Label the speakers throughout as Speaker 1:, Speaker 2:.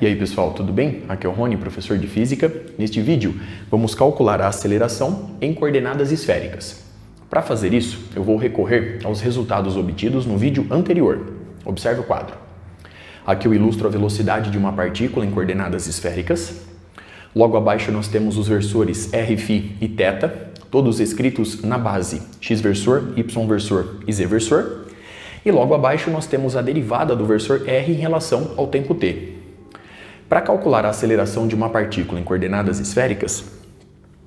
Speaker 1: E aí pessoal, tudo bem? Aqui é o Rony, professor de Física. Neste vídeo, vamos calcular a aceleração em coordenadas esféricas. Para fazer isso, eu vou recorrer aos resultados obtidos no vídeo anterior. Observe o quadro. Aqui eu ilustro a velocidade de uma partícula em coordenadas esféricas. Logo abaixo nós temos os versores r∠φ e θ, todos escritos na base x-versor, y-versor e z-versor. E logo abaixo nós temos a derivada do versor r em relação ao tempo t. Para calcular a aceleração de uma partícula em coordenadas esféricas,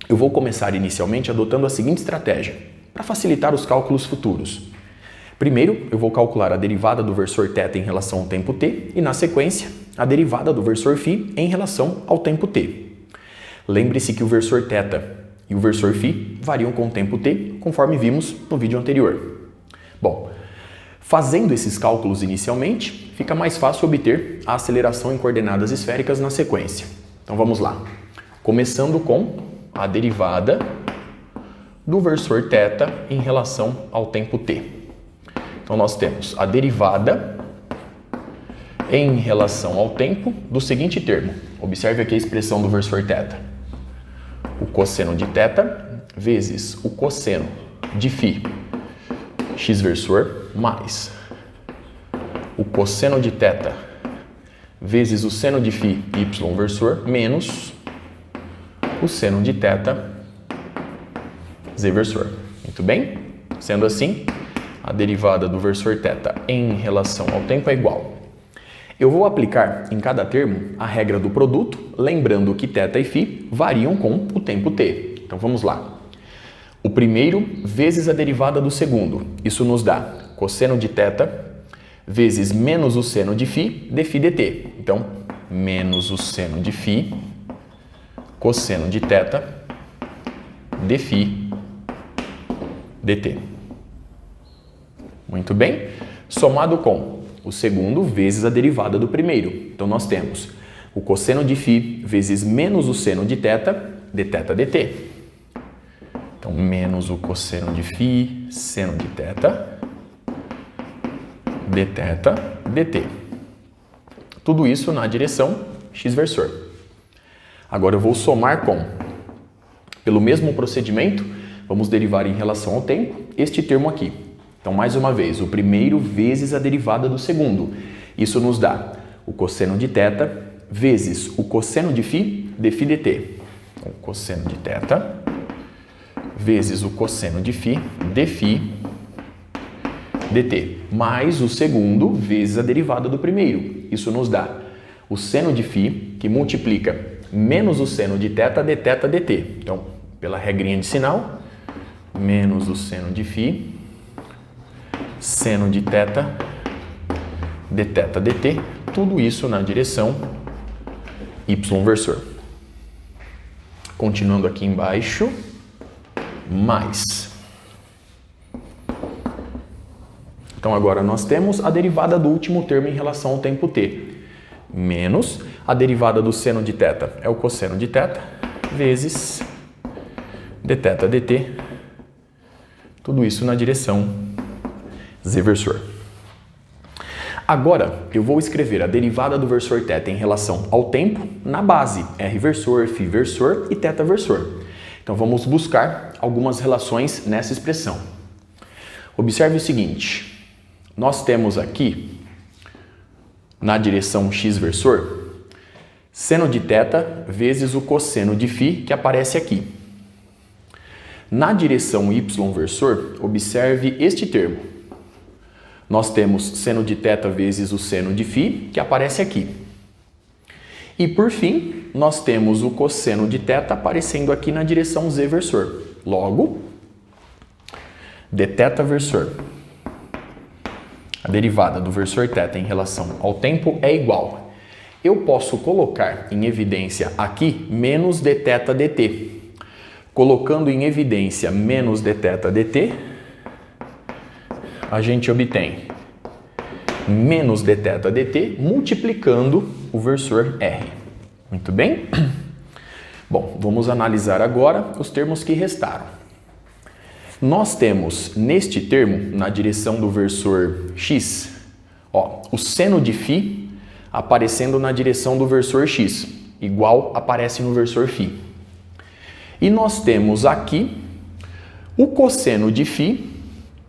Speaker 1: eu vou começar inicialmente adotando a seguinte estratégia, para facilitar os cálculos futuros. Primeiro, eu vou calcular a derivada do versor θ em relação ao tempo t e, na sequência, a derivada do versor φ em relação ao tempo t. Lembre-se que o versor θ e o versor φ variam com o tempo t, conforme vimos no vídeo anterior. Bom, fazendo esses cálculos inicialmente, fica mais fácil obter a aceleração em coordenadas esféricas na sequência. Então vamos lá. Começando com a derivada do versor θ em relação ao tempo t. Então nós temos a derivada em relação ao tempo do seguinte termo. Observe aqui a expressão do versor θ. O cosseno de θ vezes o cosseno de φ x-versor mais o cosseno de θ vezes o seno de φ y-versor menos o seno de θ z-versor. Muito bem? Sendo assim, a derivada do versor θ em relação ao tempo é igual. Eu vou aplicar em cada termo a regra do produto, lembrando que θ e φ variam com o tempo t. Então vamos lá. O primeiro vezes a derivada do segundo. Isso nos dá cosseno de θ vezes menos o seno de φ dφ dt. Então, menos o seno de φ cosseno de θ dφ dt. Muito bem? Somado com o segundo vezes a derivada do primeiro. Então, nós temos o cosseno de φ vezes menos o seno de θ dθ dt. Então, menos o cosseno de φ, seno de θ, dθ dt. Tudo isso na direção x-versor. Agora eu vou somar com, pelo mesmo procedimento, vamos derivar em relação ao tempo, este termo aqui. Então, mais uma vez, o primeiro vezes a derivada do segundo. Isso nos dá o cosseno de θ vezes o cosseno de φ dφ dt. Então, o cosseno de θ vezes o cosseno de φ dφ dt, mais o segundo vezes a derivada do primeiro. Isso nos dá o seno de φ, que multiplica menos o seno de θ dθ dt. Então, pela regrinha de sinal, menos o seno de φ, seno de θ dθ dt, tudo isso na direção y-versor. Continuando aqui embaixo, mais. Então agora nós temos a derivada do último termo em relação ao tempo t, menos a derivada do seno de θ, é o cosseno de θ, vezes dθ dt, tudo isso na direção z-versor. Agora eu vou escrever a derivada do versor θ em relação ao tempo na base r-versor, φ-versor e θ-versor. Então vamos buscar algumas relações nessa expressão. Observe o seguinte, nós temos aqui, na direção x-versor, seno de θ vezes o cosseno de φ, que aparece aqui. Na direção y-versor, observe este termo. Nós temos seno de θ vezes o seno de φ, que aparece aqui. E por fim, nós temos o cosseno de θ aparecendo aqui na direção z-versor. Logo, dθ-versor. A derivada do versor θ em relação ao tempo é igual. Eu posso colocar em evidência aqui menos dθ dt. Colocando em evidência menos dθ dt, a gente obtém menos dθ dt multiplicando o versor r. Muito bem? Bom, vamos analisar agora os termos que restaram. Nós temos neste termo, na direção do versor x, o seno de φ aparecendo na direção do versor x, igual aparece no versor φ. E nós temos aqui o cosseno de φ,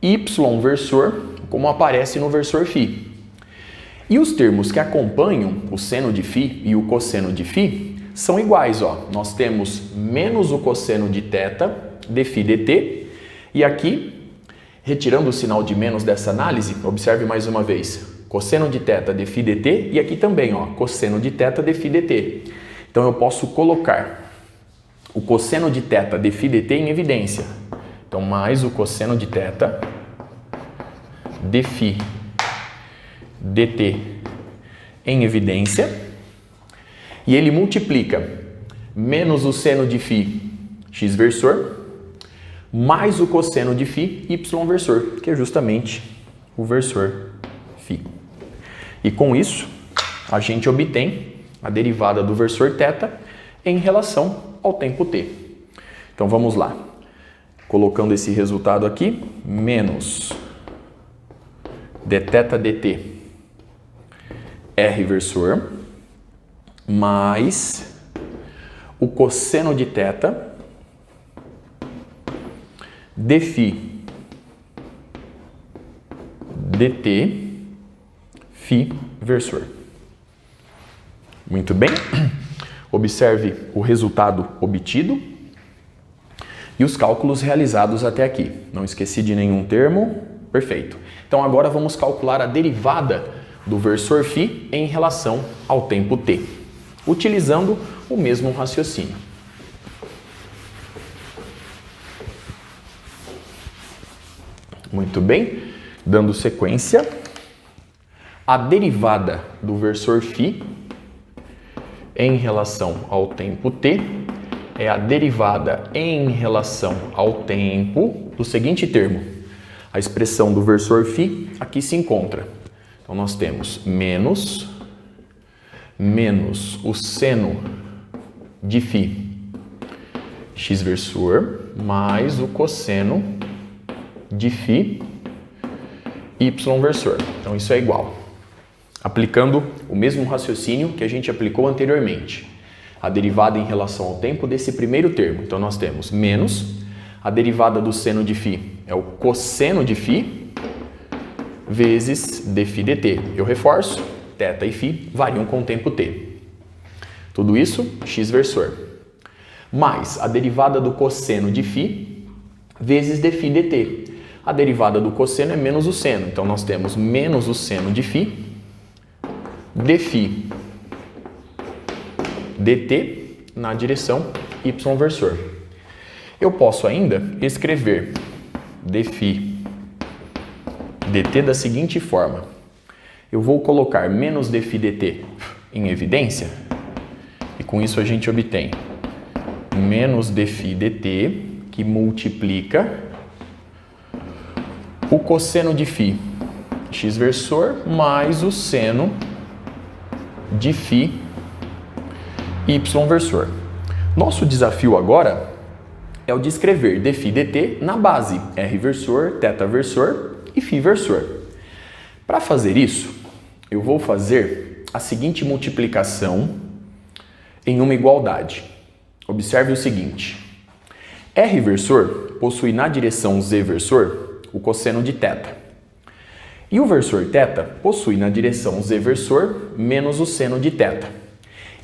Speaker 1: y versor, como aparece no versor φ. E os termos que acompanham o seno de φ e o cosseno de φ são iguais, ó. Nós temos menos o cosseno de θ de φ dt, e aqui, retirando o sinal de menos dessa análise, observe mais uma vez, cosseno de θ de φ dt, e aqui também, ó, cosseno de θ de φ dt. Então eu posso colocar o cosseno de θ de φ dt em evidência. Então, mais o cosseno de θ de φ dt em evidência, e ele multiplica menos o seno de φ x versor mais o cosseno de φ y versor, que é justamente o versor φ. E com isso, a gente obtém a derivada do versor θ em relação ao tempo t. Então vamos lá. Colocando esse resultado aqui, menos dθ dt r versor mais o cosseno de θ de φ dt φ versor. Muito bem. Observe o resultado obtido e os cálculos realizados até aqui. Não esqueci de nenhum termo. Perfeito. Então agora vamos calcular a derivada do versor φ em relação ao tempo t, utilizando o mesmo raciocínio. Muito bem. Dando sequência, a derivada do versor φ em relação ao tempo t é a derivada em relação ao tempo do seguinte termo. A expressão do versor φ aqui se encontra. Então, nós temos menos o seno de φ x versor mais o cosseno de φ y versor. Então, isso é igual. Aplicando o mesmo raciocínio que a gente aplicou anteriormente. A derivada em relação ao tempo desse primeiro termo. Então, nós temos menos a derivada do seno de φ é o cosseno de φ vezes dφ dt. Eu reforço, θ e φ variam com o tempo t. Tudo isso, x versor. Mais a derivada do cosseno de φ vezes dφ dt. A derivada do cosseno é menos o seno. Então, nós temos menos o seno de φ dφ dt na direção y versor. Eu posso ainda escrever dφ dt da seguinte forma. Eu vou colocar menos dφ dt em evidência e com isso a gente obtém menos dφ dt que multiplica o cosseno de φ x versor mais o seno de φ y versor. Nosso desafio agora é o de escrever dφ dt na base r versor, θ versor e φ versor. Para fazer isso, eu vou fazer a seguinte multiplicação em uma igualdade. Observe o seguinte. R versor possui na direção z versor o cosseno de θ. E o versor θ possui na direção z versor menos o seno de θ.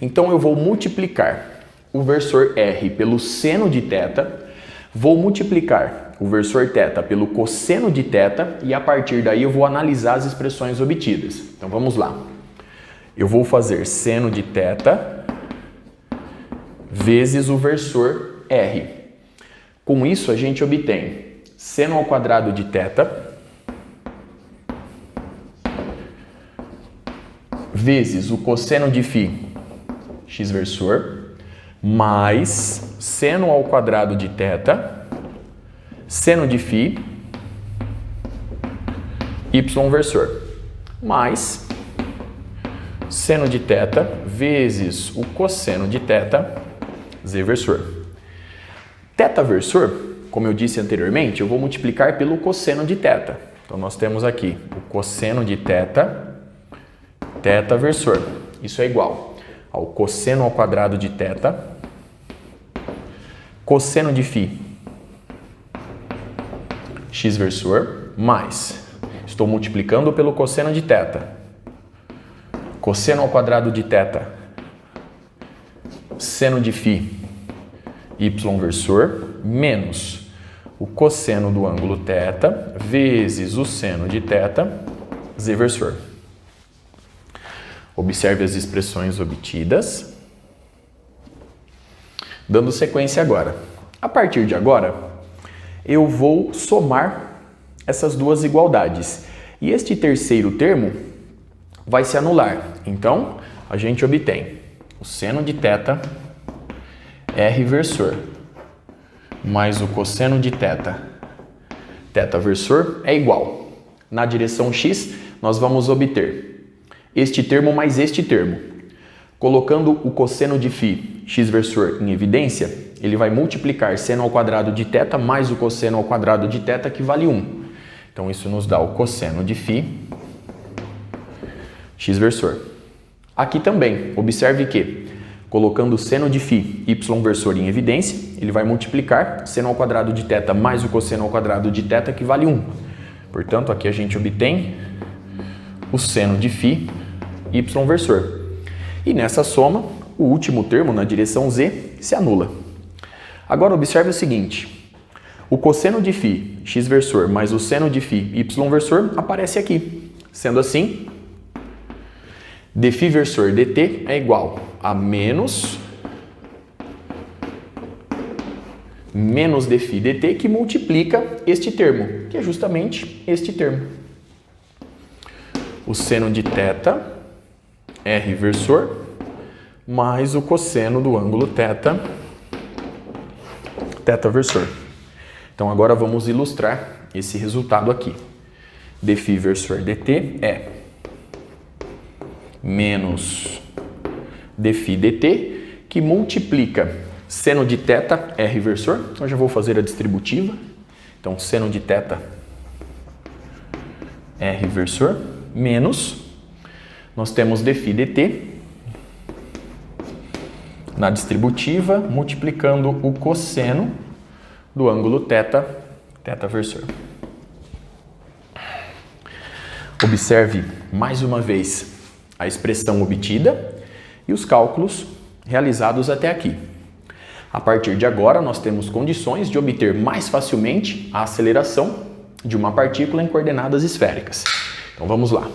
Speaker 1: Então eu vou multiplicar o versor r pelo seno de θ, vou multiplicar o versor θ pelo cosseno de θ e a partir daí eu vou analisar as expressões obtidas. Então vamos lá. Eu vou fazer seno de θ vezes o versor r. Com isso a gente obtém seno ao quadrado de θ vezes o cosseno de φ x versor mais seno ao quadrado de θ seno de φ y versor mais seno de θ vezes o cosseno de θ z versor. Θ versor, como eu disse anteriormente, eu vou multiplicar pelo cosseno de θ. Então nós temos aqui o cosseno de θ θ versor. Isso é igual ao cosseno ao quadrado de θ, cosseno de φ, x versor, mais, estou multiplicando pelo cosseno de θ, cosseno ao quadrado de θ, seno de φ, y versor, menos o cosseno do ângulo θ vezes o seno de θ, z versor. Observe as expressões obtidas. Dando sequência agora. A partir de agora, eu vou somar essas duas igualdades. E este terceiro termo vai se anular. Então, a gente obtém o seno de θ, r versor, mais o cosseno de θ, θ versor, é igual. Na direção x, nós vamos obter este termo mais este termo. Colocando o cosseno de φ, x versor, em evidência, ele vai multiplicar seno ao quadrado de θ mais o cosseno ao quadrado de θ, que vale 1. Então, isso nos dá o cosseno de φ, x versor. Aqui também, observe que, colocando o seno de φ, y versor, em evidência, ele vai multiplicar seno ao quadrado de θ mais o cosseno ao quadrado de θ, que vale 1. Portanto, aqui a gente obtém o seno de φ, y versor. E nessa soma, o último termo na direção z se anula. Agora observe o seguinte, o cosseno de φ, x versor, mais o seno de φ, y versor, aparece aqui. Sendo assim, dφ versor dt é igual a menos dφ dt, que multiplica este termo, que é justamente este termo. O seno de θ, r versor, mais o cosseno do ângulo θ, θ versor. Então, agora vamos ilustrar esse resultado aqui. dφ versor dt é menos dφ dt, que multiplica seno de θ, r versor. Eu já vou fazer a distributiva. Então, seno de θ, r versor, menos, nós temos dφ dt, na distributiva, multiplicando o cosseno do ângulo θ, θ versor. Observe mais uma vez a expressão obtida e os cálculos realizados até aqui. A partir de agora, nós temos condições de obter mais facilmente a aceleração de uma partícula em coordenadas esféricas. Então, vamos lá.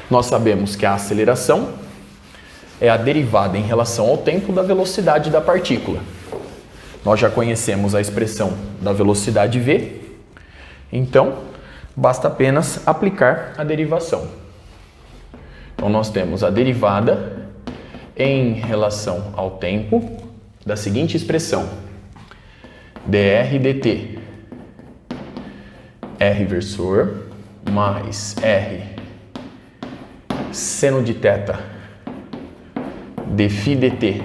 Speaker 1: Nós sabemos que a aceleração é a derivada em relação ao tempo da velocidade da partícula. Nós já conhecemos a expressão da velocidade v, então basta apenas aplicar a derivação. Então, nós temos a derivada em relação ao tempo da seguinte expressão: dr dt r versor mais r seno de θ dφ dt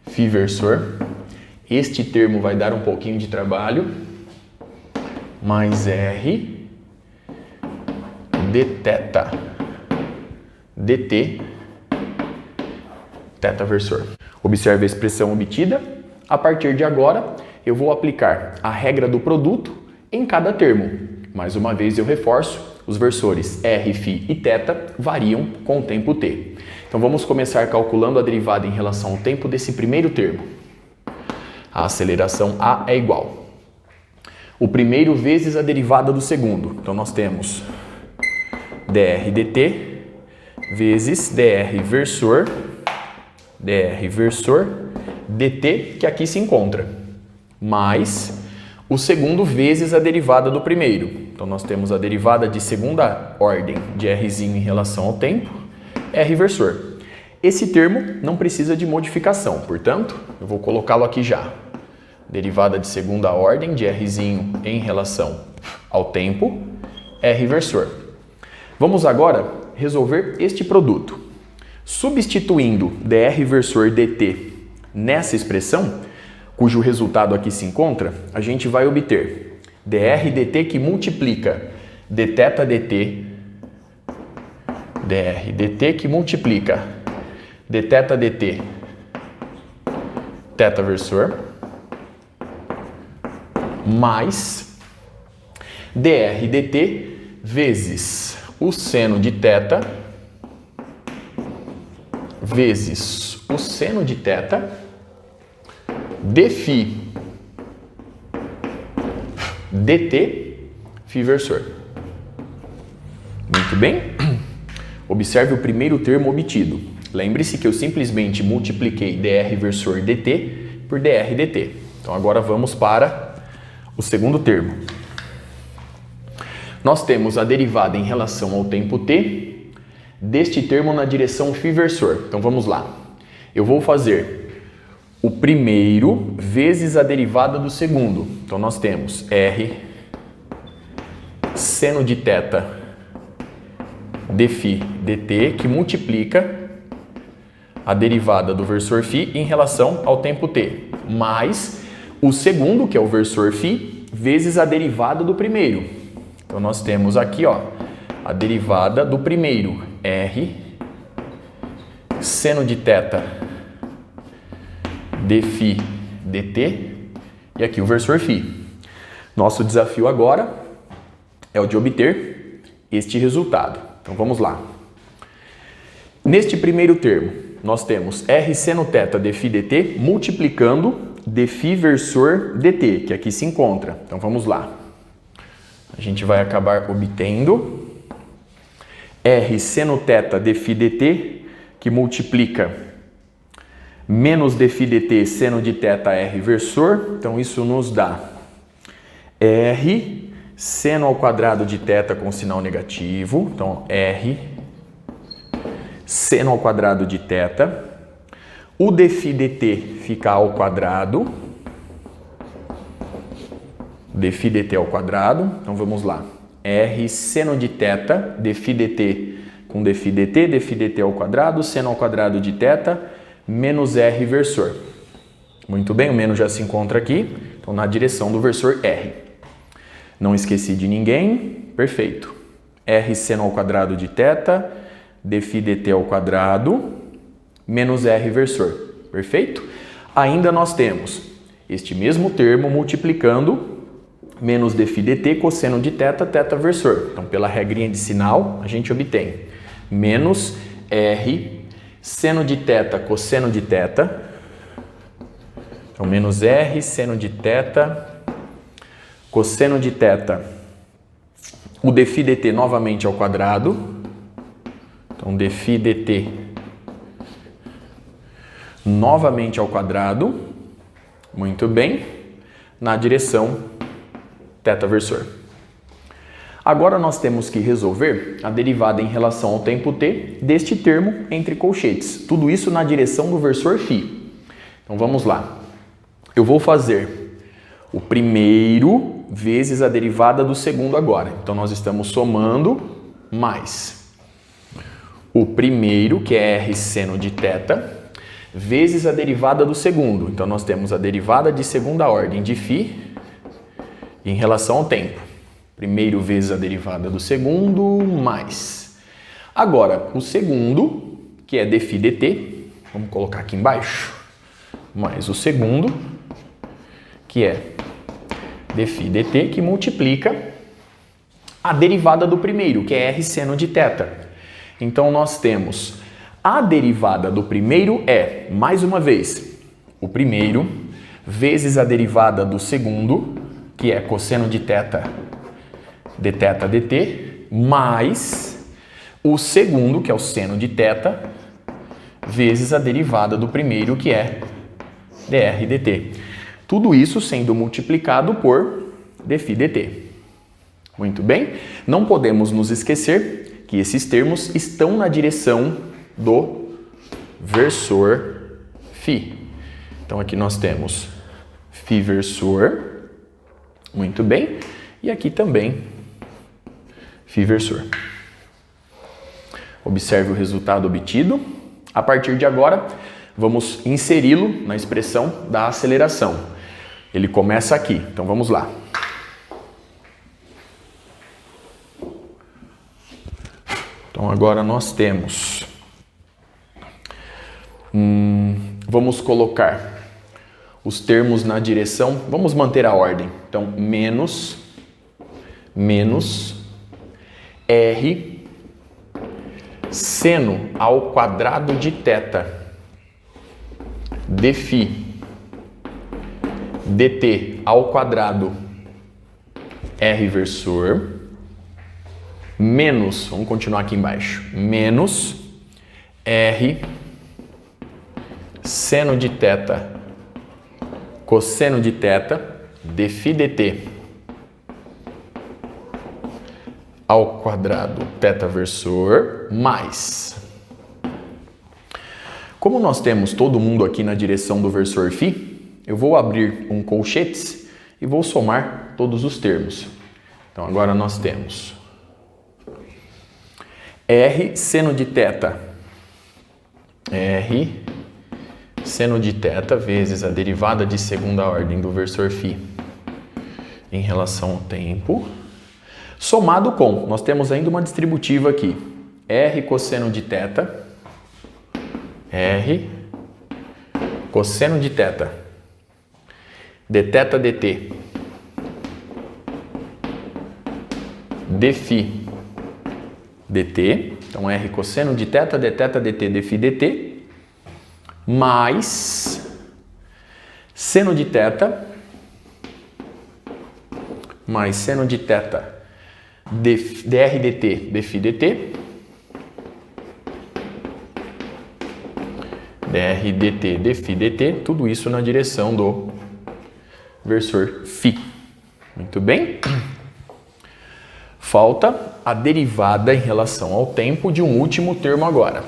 Speaker 1: φ versor. Este termo vai dar um pouquinho de trabalho, mais r dθ dt θ versor. Observe a expressão obtida. A partir de agora, eu vou aplicar a regra do produto em cada termo. Mais uma vez eu reforço, os versores r, φ e θ variam com o tempo t. Então, vamos começar calculando a derivada em relação ao tempo desse primeiro termo. A aceleração a é igual o primeiro vezes a derivada do segundo. Então, nós temos dr dt vezes dr versor dt, que aqui se encontra, mais o segundo vezes a derivada do primeiro. Então, nós temos a derivada de segunda ordem de rzinho em relação ao tempo, r versor. Esse termo não precisa de modificação, portanto, eu vou colocá-lo aqui já. Derivada de segunda ordem de rzinho em relação ao tempo, r versor. Vamos agora resolver este produto. Substituindo dr versor dt nessa expressão, cujo resultado aqui se encontra, a gente vai obter dr dt, que multiplica dθ dt dr dt, que multiplica dθ dt, θ versor, mais dr dt vezes o seno de θ vezes o seno de θ dφ dt φ versor. Muito bem? Observe o primeiro termo obtido. Lembre-se que eu simplesmente multipliquei dr versor dt por dr dt. Então agora vamos para o segundo termo. Nós temos a derivada em relação ao tempo t deste termo na direção φ versor. Então vamos lá. Eu vou fazer o primeiro vezes a derivada do segundo. Então nós temos r seno de θ dφ dt, que multiplica a derivada do versor φ em relação ao tempo t, mais o segundo, que é o versor φ, vezes a derivada do primeiro. Então nós temos aqui, ó, a derivada do primeiro, r seno de θ dφ dt, e aqui o versor φ. Nosso desafio agora é o de obter este resultado. Então vamos lá. Neste primeiro termo, nós temos r seno θ dφ dt multiplicando dφ versor dt, que aqui se encontra. Então vamos lá. A gente vai acabar obtendo r seno θ dφ dt, que multiplica menos dφ dt seno de θ r versor. Então isso nos dá r seno ao quadrado de θ com sinal negativo. Então r seno ao quadrado de θ. O dφ dt fica ao quadrado. Dφ dt ao quadrado. Então vamos lá. R seno de θ, dφ dt com dφ dt, dφ dt ao quadrado, seno ao quadrado de θ, menos r versor. Muito bem, o menos já se encontra aqui. Então na direção do versor r. Não esqueci de ninguém. Perfeito. R seno ao quadrado de θ, dφ dt ao quadrado, menos r versor. Perfeito? Ainda nós temos este mesmo termo multiplicando menos dφ dt cosseno de θ, θ versor. Então, pela regrinha de sinal, a gente obtém menos r seno de θ cosseno de θ. Então, menos r seno de θ cosseno de θ. O dφ dt novamente ao quadrado. Então, dφ dt novamente ao quadrado. Muito bem. Na direção θ versor. Agora nós temos que resolver a derivada em relação ao tempo t deste termo entre colchetes. Tudo isso na direção do versor φ. Então vamos lá. Eu vou fazer o primeiro vezes a derivada do segundo agora. Então nós estamos somando mais o primeiro, que é r seno de θ, vezes a derivada do segundo. Então nós temos a derivada de segunda ordem de φ em relação ao tempo. Primeiro vezes a derivada do segundo, mais. Agora, o segundo, que é dφ dt, vamos colocar aqui embaixo, mais o segundo, que é dφ dt, que multiplica a derivada do primeiro, que é r seno de θ. Então, nós temos a derivada do primeiro é, mais uma vez, o primeiro vezes a derivada do segundo, que é cosseno de θ dθ dt, mais o segundo, que é o seno de θ, vezes a derivada do primeiro, que é dr dt. Tudo isso sendo multiplicado por dφ dt. Muito bem? Não podemos nos esquecer que esses termos estão na direção do versor φ. Então aqui nós temos φ versor. Muito bem. E aqui também φ versor. Observe o resultado obtido. A partir de agora, vamos inseri-lo na expressão da aceleração. Ele começa aqui. Então vamos lá. Então Então agora nós temos, vamos colocar os termos na direção, vamos manter a ordem. Então menos R seno ao quadrado de θ dφ dt ao quadrado R versor menos, vamos continuar aqui embaixo, menos R seno de θ cosseno de θ dφ dt ao quadrado θ versor mais. Como nós temos todo mundo aqui na direção do versor φ, eu vou abrir um colchetes e vou somar todos os termos. Então agora nós temos R seno de θ, R seno de θ vezes a derivada de segunda ordem do versor φ em relação ao tempo, somado com, nós temos ainda uma distributiva aqui, R cosseno de θ, R cosseno de θ, dθ dt, dφ dt, então R cosseno de θ, dθ dt, dφ dt, mais seno de θ, mais seno de θ, dr dt, dφ dt, dr dt, dφ dt, tudo isso na direção do versor φ. Muito bem? Falta a derivada em relação ao tempo de um último termo agora.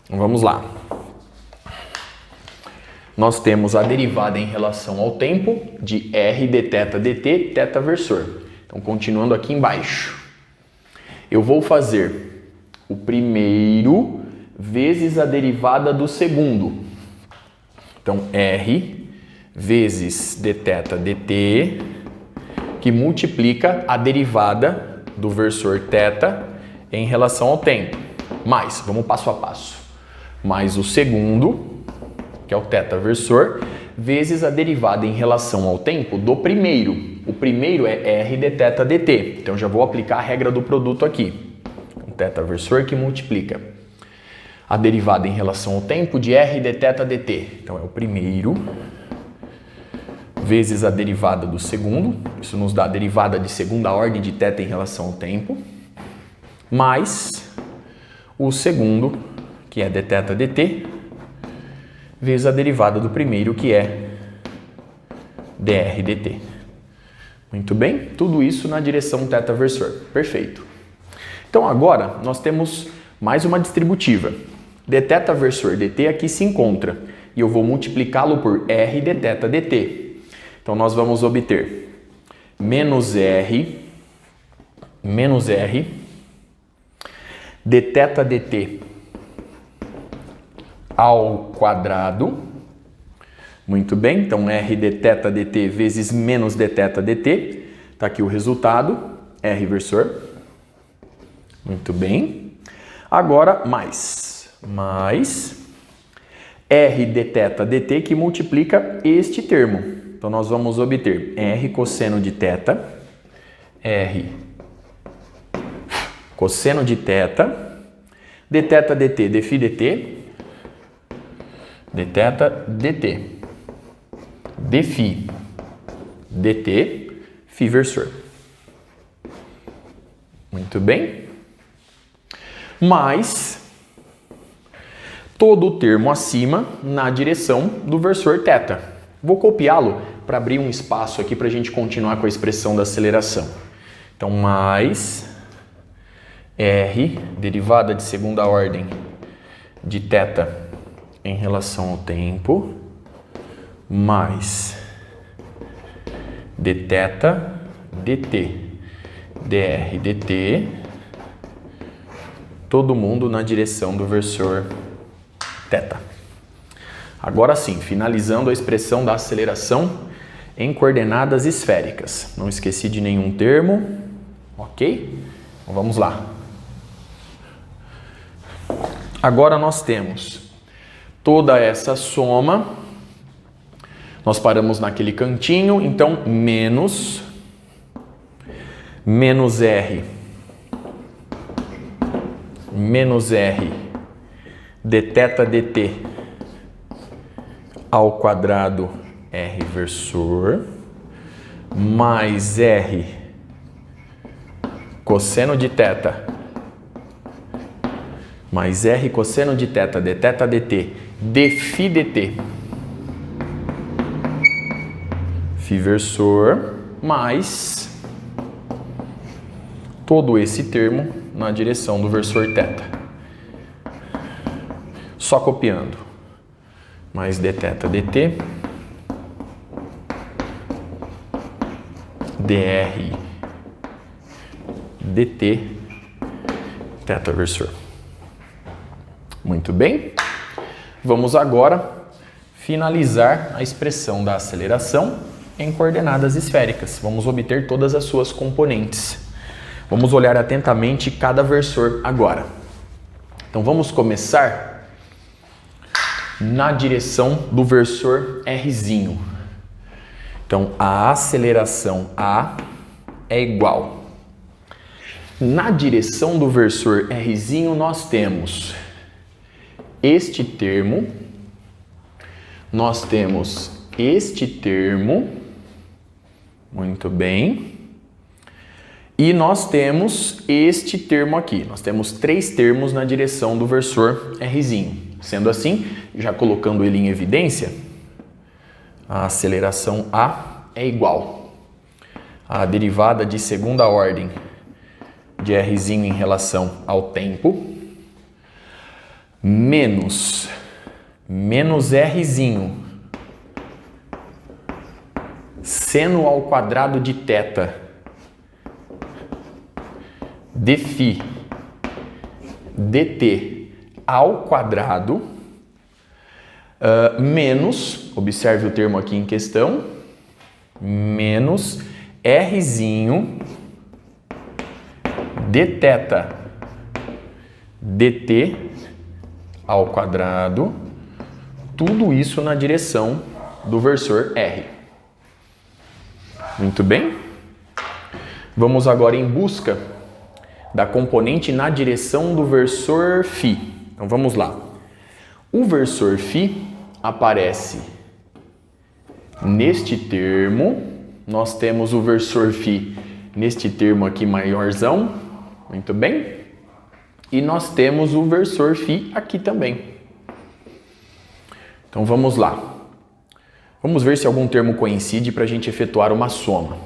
Speaker 1: Então, vamos lá. Nós temos a derivada em relação ao tempo de R dθ dt, θ versor. Então, continuando aqui embaixo. Eu vou fazer o primeiro vezes a derivada do segundo. Então, R vezes dθ dt, que multiplica a derivada do versor θ em relação ao tempo. Mais, vamos passo a passo. Mais o segundo, que é o θ versor, vezes a derivada em relação ao tempo do primeiro. O primeiro é R dθ dt. Então, já vou aplicar a regra do produto aqui. Um θ versor que multiplica a derivada em relação ao tempo de R dθ dt. Então, é o primeiro vezes a derivada do segundo. Isso nos dá a derivada de segunda ordem de θ em relação ao tempo. Mais o segundo, que é dθ dt, vezes a derivada do primeiro, que é dr dt. Muito bem? Tudo isso na direção θ versor. Perfeito. Então agora nós temos mais uma distributiva. dθ versor dt aqui se encontra e eu vou multiplicá-lo por R dθ dt. Então nós vamos obter menos R dθ dt ao quadrado. Muito bem, então R dθ dt vezes menos dθ dt. Está aqui o resultado, R versor. Muito bem. Agora mais R dθ dt que multiplica este termo. Então nós vamos obter R cosseno de θ, R cosseno de θ, dθ dt, dφ dt, dθ dt, dφ dt, φ versor. Muito bem. Mais todo o termo acima na direção do versor θ. Vou copiá-lo para abrir um espaço aqui para a gente continuar com a expressão da aceleração. Então, mais R, derivada de segunda ordem de θ em relação ao tempo, mais dθ dt, dr dt, todo mundo na direção do versor θ. Agora sim, finalizando a expressão da aceleração em coordenadas esféricas. Não esqueci de nenhum termo, ok? Então vamos lá. Agora nós temos toda essa soma, nós paramos naquele cantinho, então menos R dθ dt ao quadrado R versor, mais R cosseno de θ, mais R cosseno de θ dθ dt, dφ dt, φ versor, mais todo esse termo na direção do versor θ. Só copiando. Mais dθ dt, dr dt, θ versor. Muito bem. Vamos agora finalizar a expressão da aceleração em coordenadas esféricas. Vamos obter todas as suas componentes. Vamos olhar atentamente cada versor agora. Então vamos começar na direção do versor Rzinho. Então a aceleração A é igual. Na direção do versor Rzinho nós temos este termo, nós temos este termo, muito bem, e nós temos este termo aqui. Nós temos 3 termos na direção do versor Rzinho. Sendo assim, já colocando ele em evidência, a aceleração A é igual à derivada de segunda ordem de Rzinho em relação ao tempo, menos Rzinho seno ao quadrado de θ dφ dt ao quadrado, menos, observe o termo aqui em questão, menos Rzinho dθ dt ao quadrado, tudo isso na direção do versor R. Muito bem? Vamos agora em busca da componente na direção do versor φ. Então vamos lá. O versor φ aparece neste termo. Nós temos o versor φ neste termo aqui maiorzão. Muito bem? E nós temos o versor φ aqui também. Então vamos lá. Vamos ver se algum termo coincide para a gente efetuar uma soma.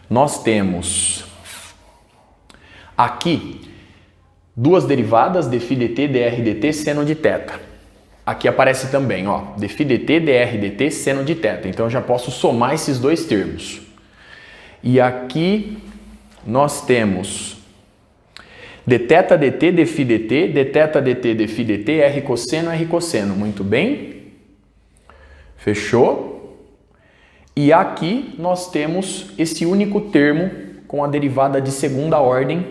Speaker 1: Nós temos aqui duas derivadas, dφ dt, dr dt, seno de θ. Aqui aparece também, ó, dφ dt, dr dt, seno de θ. Então eu já posso somar esses dois termos. E aqui nós temos dθ dt, dφ dt, dθ dt, dφ dt, r cosseno. Muito bem? Fechou? E aqui nós temos esse único termo com a derivada de segunda ordem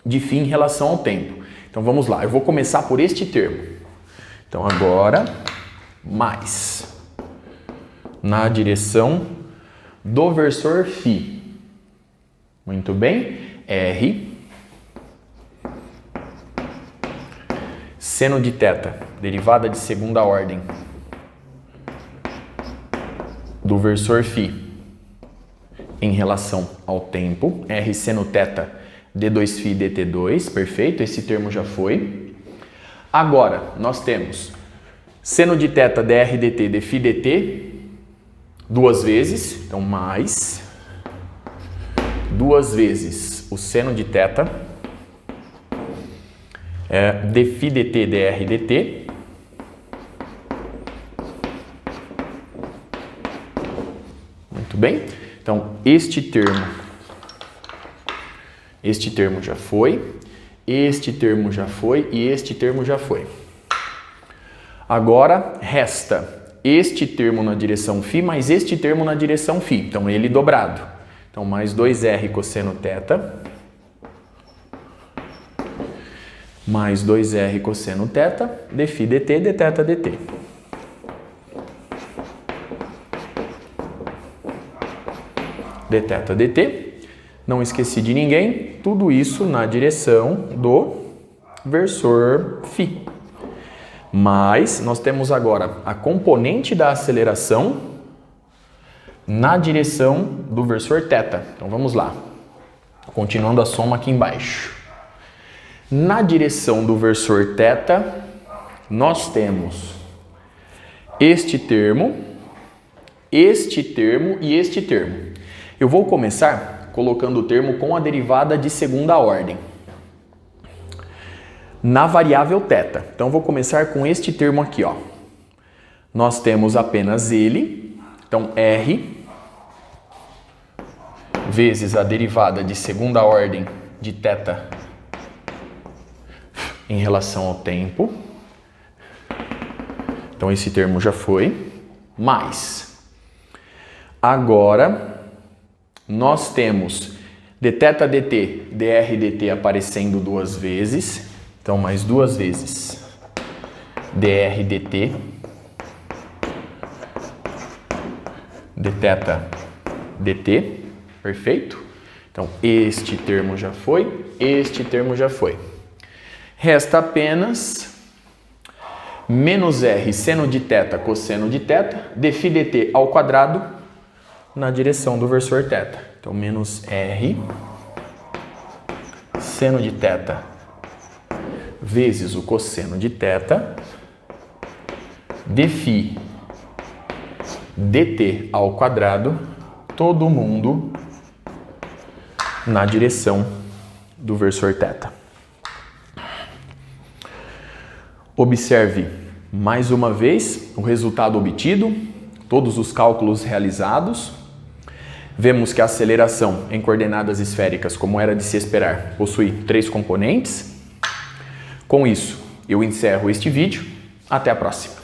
Speaker 1: de φ em relação ao tempo. Então vamos lá, eu vou começar por este termo. Então agora, mais na direção do versor φ. Muito bem? R seno de θ, derivada de segunda ordem do versor φ em relação ao tempo, R seno θ d2φ dt2, perfeito, esse termo já foi. Agora, nós temos seno de θ dr dt dφ dt duas vezes, então mais duas vezes o seno de θ dφ dt dr dt muito bem? Então, este termo já foi, este termo já foi e este termo já foi. Agora, resta este termo na direção φ mais este termo na direção φ. Então, ele dobrado. Então, mais 2r cosseno θ mais 2R cosseno θ, dφ dt, dθ dt. dθ dt. Não esqueci de ninguém, tudo isso na direção do versor φ. Mas nós temos agora a componente da aceleração na direção do versor θ. Então vamos lá. Continuando a soma aqui embaixo. Na direção do versor θ, nós temos este termo e este termo. Eu vou começar colocando o termo com a derivada de segunda ordem na variável θ. Então vou começar com este termo aqui, ó. Nós temos apenas ele, então R vezes a derivada de segunda ordem de θ em relação ao tempo. Então esse termo já foi. Mais. Agora nós temos dθ dt, dr dt aparecendo duas vezes. Então mais duas vezes dr dt, dθ dt. Perfeito? Então este termo já foi, este termo já foi. Resta apenas menos R seno de θ cosseno de θ, dφ dt ao quadrado na direção do versor θ. Então menos R seno de θ vezes o cosseno de θ, dφ dt ao quadrado, todo mundo na direção do versor θ. Observe mais uma vez o resultado obtido, todos os cálculos realizados. Vemos que a aceleração em coordenadas esféricas, como era de se esperar, possui 3 componentes. Com isso, eu encerro este vídeo. Até a próxima!